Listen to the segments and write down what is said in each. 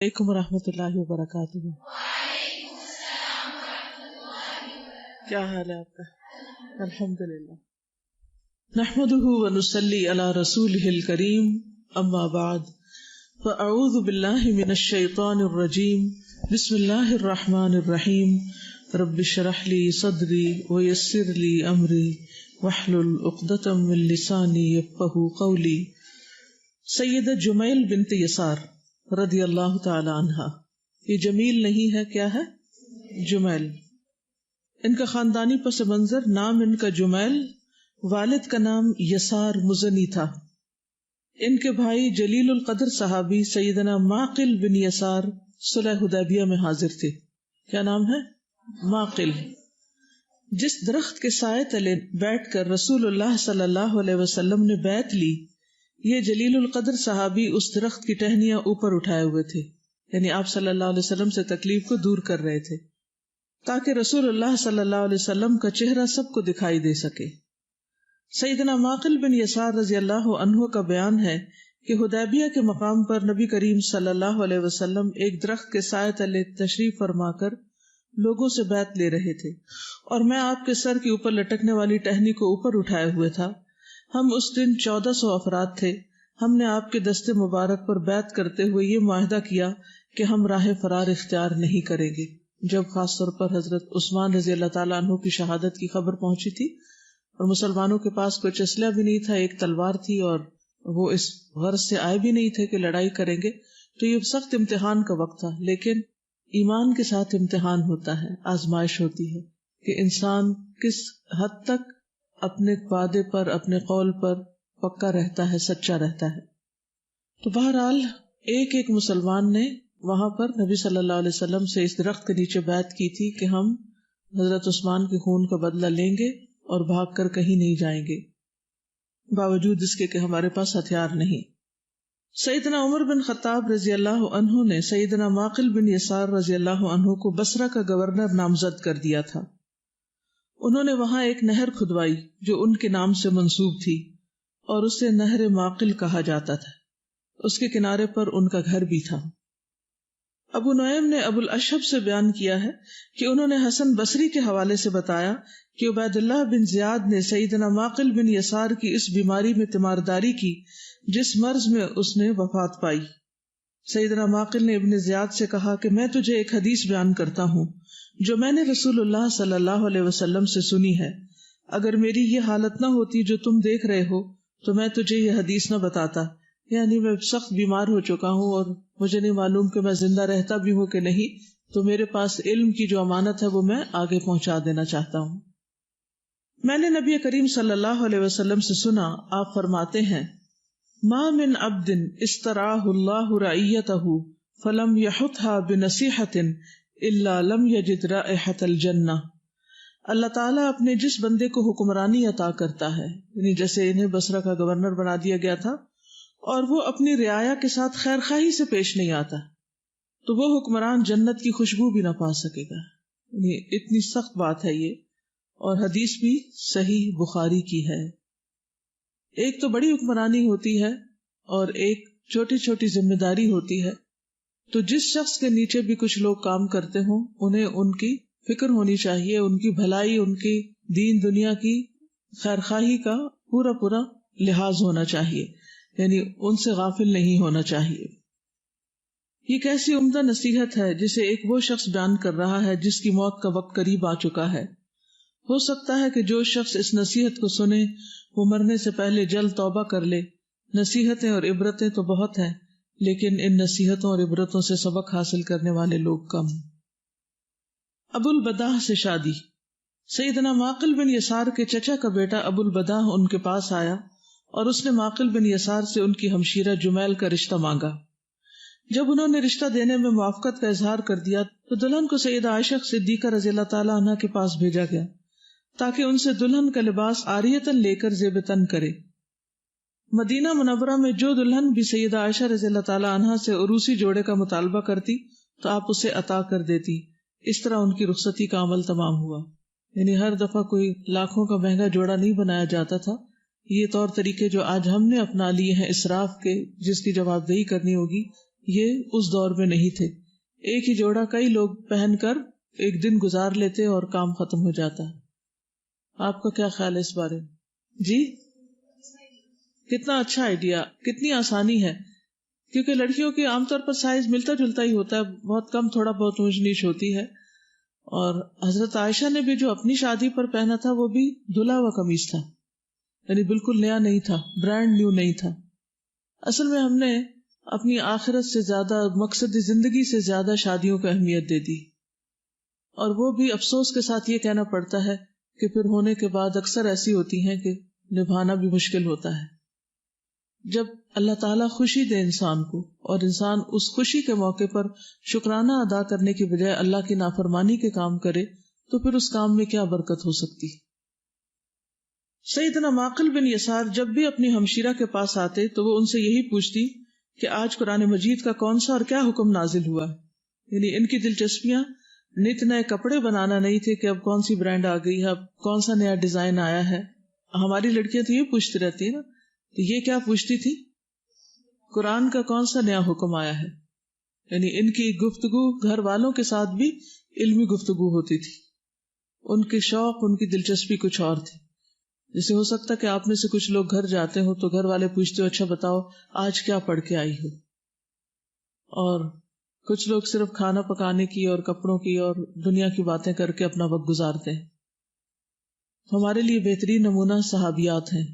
علیکم ورحمۃ اللہ وبرکاتہ۔ کیا حال ہے آپ کا؟ الحمدللہ۔ نحمده ونصلی علی رسولہ الکریم، اما بعد فاعوذ باللہ من الشیطان الرجیم، بسم اللہ الرحمن الرحیم، رب اشرح لی صدری ویسر لی امری واحلل عقدۃ من لسانی یفقہوا قولی۔ سیدہ جمیل بنت یسار رضی اللہ تعالی عنہا، یہ جمیل نہیں ہے، کیا ہے؟ جمیل۔ ان کا خاندانی پس منظر، نام ان کا جمیل، والد کا نام یسار مزنی تھا۔ ان کے بھائی جلیل القدر صحابی سیدنا معقل بن یسار صلح حدیبیہ میں حاضر تھے۔ کیا نام ہے؟ معقل۔ جس درخت کے سائے تلے بیٹھ کر رسول اللہ صلی اللہ علیہ وسلم نے بیعت لی، یہ جلیل القدر صحابی اس درخت کی ٹہنیاں اوپر اٹھائے ہوئے تھے، یعنی آپ صلی اللہ علیہ وسلم سے تکلیف کو دور کر رہے تھے تاکہ رسول اللہ صلی اللہ علیہ وسلم کا چہرہ سب کو دکھائی دے سکے۔ سیدنا معقل بن یسار رضی اللہ عنہ کا بیان ہے کہ حدیبیہ کے مقام پر نبی کریم صلی اللہ علیہ وسلم ایک درخت کے سائے تلے تشریف فرما کر لوگوں سے بیعت لے رہے تھے، اور میں آپ کے سر کے اوپر لٹکنے والی ٹہنی کو اوپر اٹھائے ہوئے تھا۔ ہم اس دن 1400 افراد تھے۔ ہم نے آپ کے دست مبارک پر بیعت کرتے ہوئے یہ معاہدہ کیا کہ ہم راہ فرار اختیار نہیں کریں گے۔ جب خاص طور پر حضرت عثمان رضی اللہ تعالیٰ عنہ کی شہادت کی خبر پہنچی تھی اور مسلمانوں کے پاس کوئی اسلحہ بھی نہیں تھا، ایک تلوار تھی، اور وہ اس غرض سے آئے بھی نہیں تھے کہ لڑائی کریں گے، تو یہ سخت امتحان کا وقت تھا۔ لیکن ایمان کے ساتھ امتحان ہوتا ہے، آزمائش ہوتی ہے کہ انسان کس حد تک اپنے وعدے پر، اپنے قول پر پکا رہتا ہے، سچا رہتا ہے۔ تو بہرحال ایک ایک مسلمان نے وہاں پر نبی صلی اللہ علیہ وسلم سے اس درخت کے نیچے بیعت کی تھی کہ ہم حضرت عثمان کے خون کا بدلہ لیں گے اور بھاگ کر کہیں نہیں جائیں گے، باوجود اس کے کہ ہمارے پاس ہتھیار نہیں۔ سیدنا عمر بن خطاب رضی اللہ عنہ نے سیدنا معقل بن یسار رضی اللہ عنہ کو بصرہ کا گورنر نامزد کر دیا تھا۔ انہوں نے وہاں ایک نہر کھدوائی جو ان کے نام سے منسوب تھی، اور اسے نہر معقل کہا جاتا تھا۔ اس کے کنارے پر ان کا گھر بھی تھا۔ ابو نعیم نے ابو الاشہب سے بیان کیا ہے کہ انہوں نے حسن بصری کے حوالے سے بتایا کہ عبید اللہ بن زیاد نے سیدنا معقل بن یسار کی اس بیماری میں تیمارداری کی جس مرض میں اس نے وفات پائی۔ سیدنا معقل نے ابن زیاد سے کہا کہ میں تجھے ایک حدیث بیان کرتا ہوں جو میں نے رسول اللہ صلی اللہ علیہ وسلم سے سنی ہے۔ اگر میری یہ حالت نہ ہوتی جو تم دیکھ رہے ہو تو میں تجھے یہ حدیث نہ بتاتا، یعنی میں سخت بیمار ہو چکا ہوں اور مجھے نہیں معلوم کہ میں زندہ رہتا بھی ہوں کہ نہیں، تو میرے پاس علم کی جو امانت ہے وہ میں آگے پہنچا دینا چاہتا ہوں۔ میں نے نبی کریم صلی اللہ علیہ وسلم سے سنا، آپ فرماتے ہیں ما من عبد استرعاہ اللہ رعیتہ فلم یحطها بنصیحۃ الا لم یجد رائحۃ الجنہ۔ اللہ تعالیٰ اپنے جس بندے کو حکمرانی عطا کرتا ہے، یعنی جیسے انہیں بصرہ کا گورنر بنا دیا گیا تھا، اور وہ اپنی رعایا کے ساتھ خیر خواہی سے پیش نہیں آتا، تو وہ حکمران جنت کی خوشبو بھی نہ پا سکے گا۔ یعنی اتنی سخت بات ہے یہ، اور حدیث بھی صحیح بخاری کی ہے۔ ایک تو بڑی حکمرانی ہوتی ہے اور ایک چھوٹی چھوٹی ذمہ داری ہوتی ہے، تو جس شخص کے نیچے بھی کچھ لوگ کام کرتے ہوں انہیں ان کی فکر ہونی چاہیے، ان کی بھلائی، ان کی دین دنیا کی خیر خواہی کا پورا پورا لحاظ ہونا چاہیے، یعنی ان سے غافل نہیں ہونا چاہیے۔ یہ کیسی عمدہ نصیحت ہے جسے ایک وہ شخص بیان کر رہا ہے جس کی موت کا وقت قریب آ چکا ہے۔ ہو سکتا ہے کہ جو شخص اس نصیحت کو سنے وہ مرنے سے پہلے جلد توبہ کر لے۔ نصیحتیں اور عبرتیں تو بہت ہیں، لیکن ان نصیحتوں اور عبرتوں سے سبق حاصل کرنے والے لوگ کم۔ ابو البداح سے شادی۔ سیدنا معقل بن یسار کے چچا کا بیٹا ابو البداح ان کے پاس آیا اور اس نے معقل بن یسار سے ان کی ہمشیرہ جمیل کا رشتہ مانگا۔ جب انہوں نے رشتہ دینے میں موافقت کا اظہار کر دیا تو دلہن کو سیدہ عائشہ صدیقہ رضی اللہ تعالی عنہ کے پاس بھیجا گیا تاکہ ان سے دلہن کا لباس عاریتاً لے کر زیب تن کرے۔ مدینہ منورہ میں جو دلہن بھی سیدہ عائشہ رضی اللہ تعالی عنہ سے عروسی جوڑے کا مطالبہ کرتی تو آپ اسے عطا کر دیتی۔ اس طرح ان کی رخصتی کا عمل تمام ہوا، یعنی ہر دفعہ کوئی لاکھوں کا مہنگا جوڑا نہیں بنایا جاتا تھا۔ یہ طور طریقے جو آج ہم نے اپنا لیے ہیں اسراف کے، جس کی جواب دہی کرنی ہوگی، یہ اس دور میں نہیں تھے. ایک ہی جوڑا کئی لوگ پہن کر ایک دن گزار لیتے اور کام ختم ہو جاتا. آپ کا کیا خیال ہے اس بارے میں؟ جی کتنا اچھا آئیڈیا، کتنی آسانی ہے، کیونکہ لڑکیوں کی عام طور پر سائز ملتا جلتا ہی ہوتا ہے، بہت کم تھوڑا بہت اونچ نیچ ہوتی ہے. اور حضرت عائشہ نے بھی جو اپنی شادی پر پہنا تھا وہ بھی دھلا ہوا قمیص تھا، یعنی بالکل نیا نہیں تھا، برانڈ نیو نہیں تھا. اصل میں ہم نے اپنی آخرت سے زیادہ، مقصد زندگی سے زیادہ شادیوں کو اہمیت دے دی، اور وہ بھی افسوس کے ساتھ یہ کہنا پڑتا ہے کہ پھر ہونے کے بعد اکثر ایسی ہوتی ہیں کہ نبھانا بھی مشکل ہوتا ہے. جب اللہ تعالیٰ خوشی دے انسان کو اور انسان اس خوشی کے موقع پر شکرانہ ادا کرنے کی بجائے اللہ کی نافرمانی کے کام کرے تو پھر اس کام میں کیا برکت ہو سکتی. سیدنا معقل بن یسار جب بھی اپنی ہمشیرہ کے پاس آتے تو وہ ان سے یہی پوچھتی کہ آج قرآن مجید کا کون سا اور کیا حکم نازل ہوا ہے. یعنی ان کی دلچسپیاں نت نئے کپڑے بنانا نہیں تھے کہ اب کون سی برانڈ آ گئی ہے، اب کون سا نیا ڈیزائن آیا ہے. ہماری لڑکیاں تو یہ پوچھتی رہتی ہیں نا، تو یہ کیا پوچھتی تھی؟ قرآن کا کون سا نیا حکم آیا ہے. یعنی ان کی گفتگو گھر والوں کے ساتھ بھی علمی گفتگو ہوتی تھی. ان کے شوق، ان کی دلچسپی کچھ اور تھی. جیسے ہو سکتا کہ آپ میں سے کچھ لوگ گھر جاتے ہو تو گھر والے پوچھتے ہو اچھا بتاؤ آج کیا پڑھ کے آئی ہو، اور کچھ لوگ صرف کھانا پکانے کی اور کپڑوں کی اور دنیا کی باتیں کر کے اپنا وقت گزارتے ہیں. ہمارے لیے بہترین نمونہ صحابیات ہیں،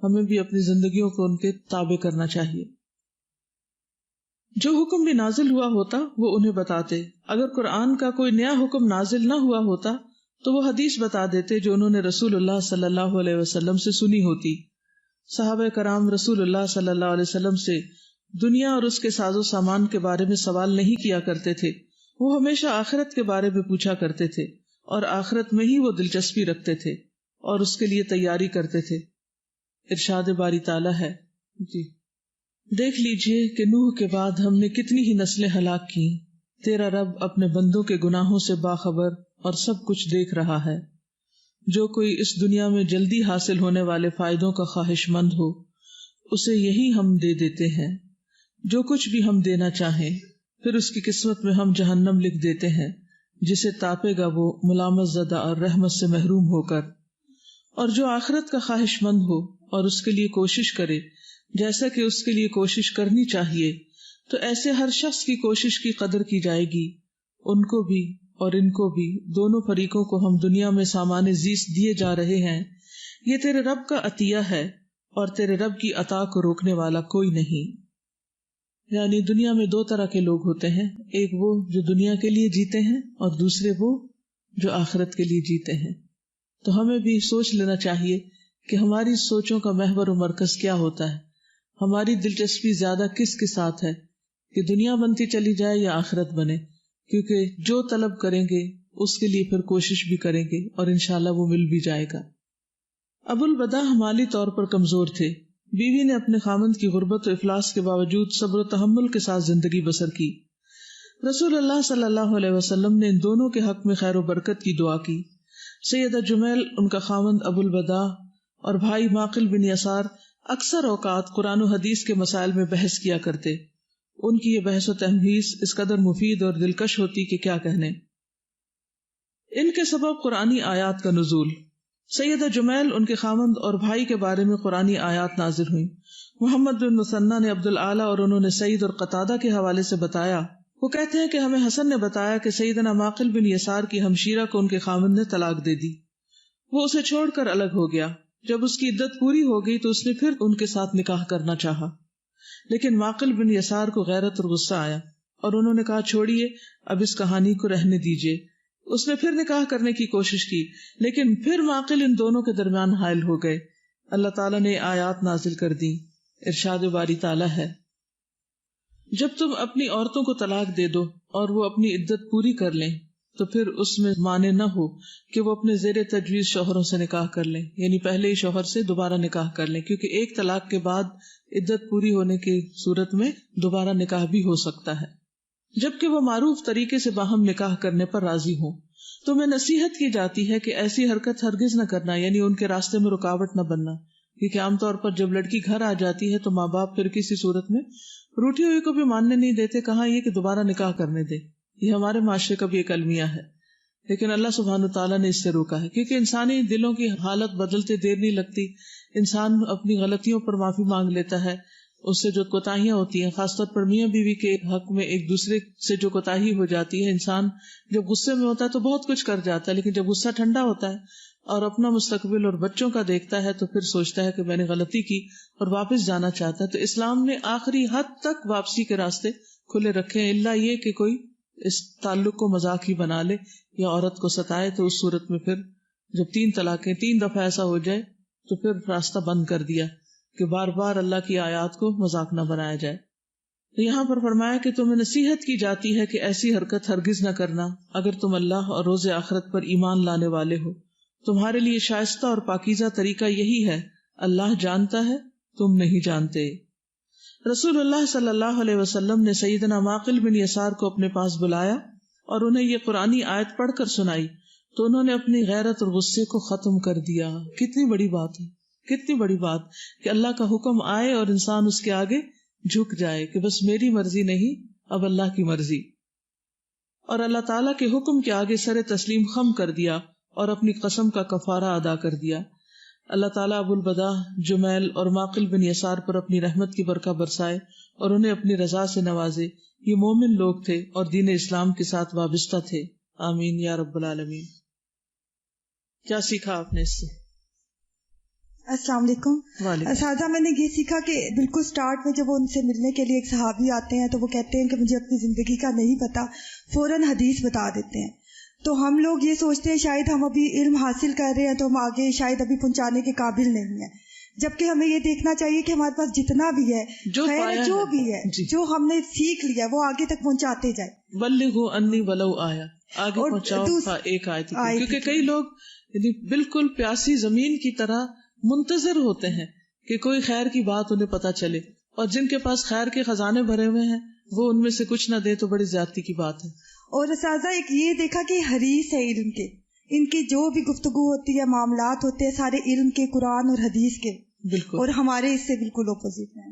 ہمیں بھی اپنی زندگیوں کو ان کے تابع کرنا چاہیے. جو حکم بھی نازل ہوا ہوتا وہ انہیں بتاتے. اگر قرآن کا کوئی نیا حکم نازل نہ ہوا ہوتا تو وہ حدیث بتا دیتے جو انہوں نے رسول اللہ صلی اللہ علیہ وسلم سے سنی ہوتی. صحابہ کرام رسول اللہ صلی اللہ علیہ وسلم سے دنیا اور اس کے ساز و سامان کے بارے میں سوال نہیں کیا کرتے تھے، وہ ہمیشہ آخرت کے بارے میں پوچھا کرتے تھے اور آخرت میں ہی وہ دلچسپی رکھتے تھے اور اس کے لیے تیاری کرتے تھے. ارشاد باری تعالیٰ ہے جی دیکھ لیجئے کہ نوح کے بعد ہم نے کتنی ہی نسلیں ہلاک کی. تیرا رب اپنے بندوں کے گناہوں سے باخبر اور سب کچھ دیکھ رہا ہے. جو کوئی اس دنیا میں جلدی حاصل ہونے والے فائدوں کا خواہش مند ہو اسے یہی ہم دے دیتے ہیں جو کچھ بھی ہم دینا چاہیں، پھر اس کی قسمت میں ہم جہنم لکھ دیتے ہیں جسے تاپے گا وہ ملامت زدہ اور رحمت سے محروم ہو کر. اور جو آخرت کا خواہش مند ہو اور اس کے لیے کوشش کرے جیسا کہ اس کے لیے کوشش کرنی چاہیے تو ایسے ہر شخص کی کوشش کی قدر کی جائے گی. ان کو بھی اور ان کو بھی، دونوں فریقوں کو ہم دنیا میں سامان زیست دیے جا رہے ہیں. یہ تیرے رب کا عطیہ ہے اور تیرے رب کی عطا کو روکنے والا کوئی نہیں. یعنی دنیا میں دو طرح کے لوگ ہوتے ہیں، ایک وہ جو دنیا کے لیے جیتے ہیں اور دوسرے وہ جو آخرت کے لیے جیتے ہیں. تو ہمیں بھی سوچ لینا چاہیے کہ ہماری سوچوں کا محور و مرکز کیا ہوتا ہے، ہماری دلچسپی زیادہ کس کے ساتھ ہے کہ دنیا بنتی چلی جائے یا آخرت بنے. کیونکہ جو طلب کریں گے اس کے لیے پھر کوشش بھی کریں گے اور انشاءاللہ وہ مل بھی جائے گا. ابو البداء مالی طور پر کمزور تھے. بیوی نے اپنے خامند کی غربت و افلاس کے باوجود صبر و تحمل کے ساتھ زندگی بسر کی. رسول اللہ صلی اللہ علیہ وسلم نے ان دونوں کے حق میں خیر و برکت کی دعا کی. سیدہ جمیل، ان کا خامند ابو البداء اور بھائی معقل بن یسار اکثر اوقات قرآن و حدیث کے مسائل میں بحث کیا کرتے. ان کی یہ بحث و تمہیس اس قدر مفید اور دلکش ہوتی کہ کیا کہنے. ان کے سبب قرآنی آیات کا نزول. سیدہ جمیل، ان کے خامند اور بھائی کے بارے میں قرآنی آیات نازل ہوئیں. محمد بن مثنی نے عبد العالی اور انہوں نے سعید اور قتادہ کے حوالے سے بتایا، وہ کہتے ہیں کہ ہمیں حسن نے بتایا کہ سیدنا معقل بن یسار کی ہمشیرہ کو ان کے خامند نے طلاق دے دی. وہ اسے چھوڑ کر الگ ہو گیا. جب اس کی عدت پوری ہو گئی تو اس نے پھر ان کے ساتھ نکاح کرنا چاہا، لیکن معقل بن یسار کو غیرت اور غصہ آیا اور انہوں نے کہا چھوڑیے، اب اس کہانی کو رہنے دیجیے. اس نے پھر نکاح کرنے کی کوشش کی، لیکن پھر معقل ان دونوں کے درمیان حائل ہو گئے. اللہ تعالیٰ نے آیات نازل کر دی. ارشاد باری تعالیٰ ہے، جب تم اپنی عورتوں کو طلاق دے دو اور وہ اپنی عدت پوری کر لیں تو پھر اس میں مانع نہ ہو کہ وہ اپنے زیر تجویز شوہروں سے نکاح کر لیں، یعنی پہلے ہی شوہر سے دوبارہ نکاح کر لیں، کیونکہ ایک طلاق کے بعد عدت پوری ہونے کی صورت میں دوبارہ نکاح بھی ہو سکتا ہے، جبکہ وہ معروف طریقے سے باہم نکاح کرنے پر راضی ہوں. تمہیں نصیحت کی جاتی ہے کہ ایسی حرکت ہرگز نہ کرنا، یعنی ان کے راستے میں رکاوٹ نہ بننا، کیونکہ عام طور پر جب لڑکی گھر آ جاتی ہے تو ماں باپ پھر کسی صورت میں روٹھی ہوئی کو بھی ماننے نہیں دیتے، کہاں یہ کہ دوبارہ نکاح کرنے دے. یہ ہمارے معاشرے کا بھی ایک المیہ ہے، لیکن اللہ سبحانہ تعالیٰ نے اس سے روکا ہے، کیونکہ انسانی دلوں کی حالت بدلتے دیر نہیں لگتی. انسان اپنی غلطیوں پر معافی مانگ لیتا ہے، اس سے جو کوتاہیاں ہوتی ہیں، خاص طور پر میاں بیوی کے حق میں ایک دوسرے سے جو کوتاہی ہو جاتی ہے، انسان جب غصے میں ہوتا ہے تو بہت کچھ کر جاتا ہے، لیکن جب غصہ ٹھنڈا ہوتا ہے اور اپنا مستقبل اور بچوں کا دیکھتا ہے تو پھر سوچتا ہے کہ میں نے غلطی کی اور واپس جانا چاہتا ہے. تو اسلام نے آخری حد تک واپسی کے راستے کھلے رکھے ہیں، الا یہ کہ کوئی اس تعلق کو مذاق ہی بنا لے یا عورت کو ستائے، تو اس صورت میں پھر جب 3 طلاقیں 3 دفعہ ایسا ہو جائے تو پھر راستہ بند کر دیا کہ بار بار اللہ کی آیات کو مذاق نہ بنایا جائے. یہاں پر فرمایا کہ تمہیں نصیحت کی جاتی ہے کہ ایسی حرکت ہرگز نہ کرنا اگر تم اللہ اور روز آخرت پر ایمان لانے والے ہو. تمہارے لیے شائستہ اور پاکیزہ طریقہ یہی ہے، اللہ جانتا ہے تم نہیں جانتے. رسول اللہ صلی اللہ علیہ وسلم نے سیدنا معقل بن یسار کو اپنے پاس بلایا اور انہیں یہ قرآنی آیت پڑھ کر سنائی تو انہوں نے اپنی غیرت اور غصے کو ختم کر دیا. کتنی بڑی بات ہے، کتنی بڑی بات کہ اللہ کا حکم آئے اور انسان اس کے آگے جھک جائے کہ بس میری مرضی نہیں، اب اللہ کی مرضی. اور اللہ تعالیٰ کے حکم کے آگے سر تسلیم خم کر دیا اور اپنی قسم کا کفارہ ادا کر دیا. اللہ تعالیٰ ابو البدا، جمیل اور معقل بن یسار پر اپنی رحمت کی برکہ برسائے اور انہیں اپنی رضا سے نوازے. یہ مومن لوگ تھے اور دین اسلام کے ساتھ وابستہ تھے. آمین یا رب العالمین. کیا سیکھا آپ نے اس سے؟ السلام علیکم. اساتذہ میں نے یہ سیکھا کہ بالکل سٹارٹ میں جب وہ ان سے ملنے کے لیے ایک صحابی آتے ہیں تو وہ کہتے ہیں کہ مجھے اپنی زندگی کا نہیں پتا، فوراً حدیث بتا دیتے ہیں. تو ہم لوگ یہ سوچتے ہیں شاید ہم ابھی علم حاصل کر رہے ہیں تو ہم آگے شاید ابھی پہنچانے کے قابل نہیں ہیں، جبکہ ہمیں یہ دیکھنا چاہیے کہ ہمارے پاس جتنا بھی ہے جو بھی ہے جو ہم نے سیکھ لیا وہ آگے تک پہنچاتے جائیں. بلغوا انی ولو آیا، آگے پہنچاؤ ایک آیت، کیونکہ کئی لوگ بالکل پیاسی زمین کی طرح منتظر ہوتے ہیں کہ کوئی خیر کی بات انہیں پتہ چلے، اور جن کے پاس خیر کے خزانے بھرے ہوئے ہیں وہ ان میں سے کچھ نہ دے تو بڑی زیادتی کی بات ہے. اور اساتذہ ایک یہ دیکھا کہ حریص ہے علم کے، ان کی جو بھی گفتگو ہوتی ہے، معاملات ہوتے ہیں سارے علم کے، قرآن اور حدیث کے، بالکل، اور ہمارے اس سے بالکل اپوزٹ ہیں.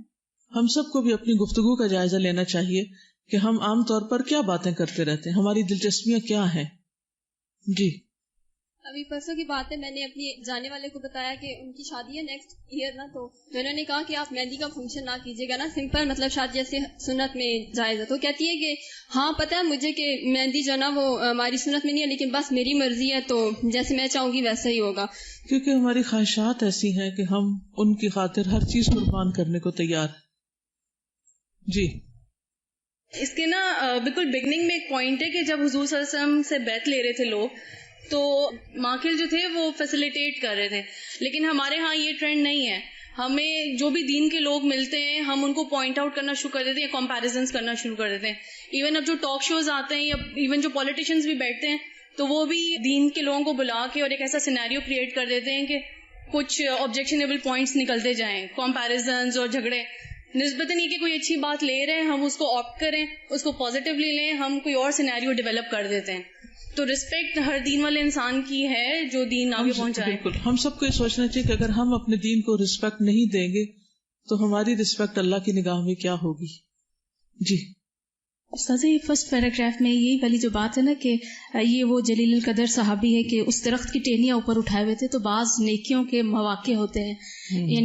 ہم سب کو بھی اپنی گفتگو کا جائزہ لینا چاہیے کہ ہم عام طور پر کیا باتیں کرتے رہتے ہیں، ہماری دلچسپیاں کیا ہیں. جی ابھی پرسوں کی بات ہے، میں نے اپنی جانے والے کو بتایا کہ ان کی شادی ہے نیکسٹ ایئر نا، تو انہوں نے کہا کہ آپ مہندی کا فنکشن نہ کیجیے گا نا، سمپل مطلب شادی جیسے سنت میں جائز ہے. تو کہتی ہے کہ ہاں پتہ ہے مجھے کہ مہندی جو نا وہ ہماری سنت میں نہیں ہے، لیکن بس میری مرضی ہے تو جیسے میں چاہوں گی ویسا ہی ہوگا. کیونکہ ہماری خواہشات ایسی ہیں کہ ہم ان کی خاطر ہر چیز قربان کرنے کو تیار ہیں. جی اس کے نا بالکل بگننگ میں ایک پوائنٹ ہے کہ جب حضور صلی اللہ علیہ وسلم سے بیعت لے رہے تھے لوگ تو ماکل جو تھے وہ فیسیلیٹیٹ کر رہے تھے، لیکن ہمارے ہاں یہ ٹرینڈ نہیں ہے. ہمیں جو بھی دین کے لوگ ملتے ہیں ہم ان کو پوائنٹ آؤٹ کرنا شروع کر دیتے ہیں، کمپیریزنس کرنا شروع کر دیتے ہیں. ایون اب جو ٹاک شوز آتے ہیں یا ایون جو پولیٹیشینز بھی بیٹھتے ہیں تو وہ بھی دین کے لوگوں کو بلا کے اور ایک ایسا سینیریو کریٹ کر دیتے ہیں کہ کچھ آبجیکشنیبل پوائنٹس نکلتے جائیں، کمپیریزنز اور جھگڑے. نسبتاً یہ کہ کوئی اچھی بات لے رہے ہیں ہم اس کو آپٹ کریں، اس کو پازیٹیولی لیں، ہم کوئی اور سینیریو ڈیولپ کر دیتے ہیں. تو رسپیکٹ ہر دین والے انسان کی ہے جو دین آگے پہنچائے. بالکل، ہم سب کو یہ سوچنا چاہیے کہ اگر ہم اپنے دین کو رسپیکٹ نہیں دیں گے تو ہماری رسپیکٹ اللہ کی نگاہ میں کیا ہوگی. جی استاذ، یہ فرسٹ پیراگراف میں یہی والی جو بات ہے نا کہ یہ وہ جلیل القدر صحابی ہے کہ اس درخت کی ٹہنیاں اوپر اٹھائے ہوئے تھے، تو بعض نیکیوں کے مواقع ہوتے ہیں، یعنی